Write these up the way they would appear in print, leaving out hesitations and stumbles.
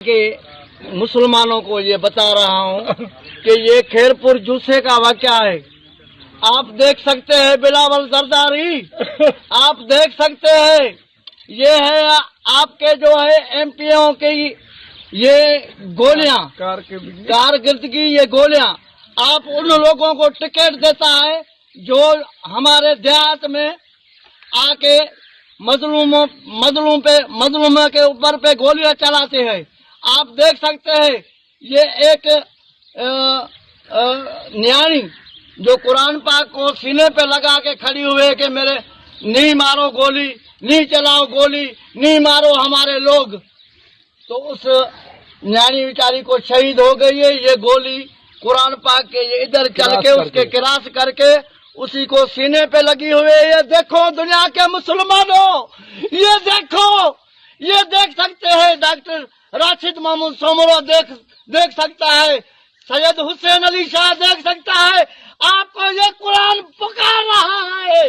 کہ مسلمانوں کو یہ بتا رہا ہوں کہ یہ کھیرپور جوسے کا واقعہ ہے. آپ دیکھ سکتے ہیں بلاول زرداری، آپ دیکھ سکتے ہیں یہ ہے آپ کے جو ہے ایم پیوں کی یہ گولیاں، کارکردگی یہ گولیاں. آپ ان لوگوں کو ٹکٹ دیتا ہے جو ہمارے دیہات میں آ کے مظلوموں کے اوپر پہ گولیاں چلاتے ہیں. آپ دیکھ سکتے ہیں یہ ایک نیانی جو قرآن پاک کو سینے پہ لگا کے کھڑی ہوئے کہ میرے نہیں مارو گولی، نہیں چلاؤ گولی، نہیں مارو ہمارے لوگ. تو اس نیانی بیچاری کو شہید ہو گئی ہے. یہ گولی قرآن پاک کے یہ ادھر چل کے اس کے کراس کر کے اسی کو سینے پہ لگی ہوئی ہے. یہ دیکھو دنیا کے مسلمانوں، یہ دیکھو، یہ دیکھ سکتے ہیں. ڈاکٹر راشد محمود سومرو دیکھ سکتا ہے، سید حسین علی شاہ دیکھ سکتا ہے. آپ کو یہ قرآن پکار رہا ہے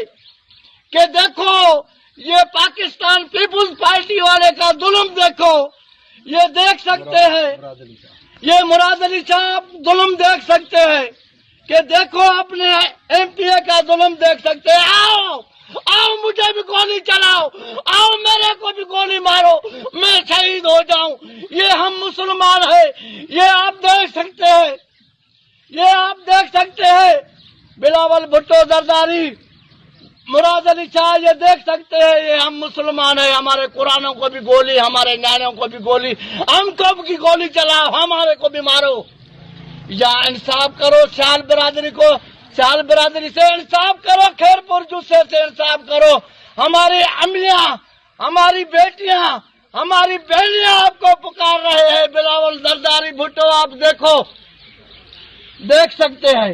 کہ دیکھو یہ پاکستان پیپلز پارٹی والے کا ظلم دیکھو. یہ دیکھ سکتے ہیں یہ مراد علی صاحب ظلم دیکھ سکتے ہیں کہ دیکھو اپنے ایم پی اے کا ظلم دیکھ سکتے ہیں. آؤ مجھے بھی گولی چلاؤ، آؤ میرے کو بھی گولی مارو، میں شہید ہو جاؤں. یہ ہم مسلمان ہیں. یہ آپ دیکھ سکتے ہیں، یہ آپ دیکھ سکتے ہیں بلاول بھٹو زرداری، مراد علی شاہ، یہ دیکھ سکتے ہیں یہ ہم مسلمان ہیں. ہمارے قرآنوں کو بھی گولی، ہمارے نانوں کو بھی گولی، ہم کو بھی گولی چلاؤ، ہمارے کو بھی مارو. یا انصاف کرو سیال برادری کو، سیال برادری سے انصاف کرو، کھیرپور جوسے سے انصاف کرو. ہماری امیاں، ہماری بیٹیاں، ہماری بہنیاں آپ کو پکار رہے ہیں. بلاول زرداری بھٹو آپ دیکھو، دیکھ سکتے ہیں.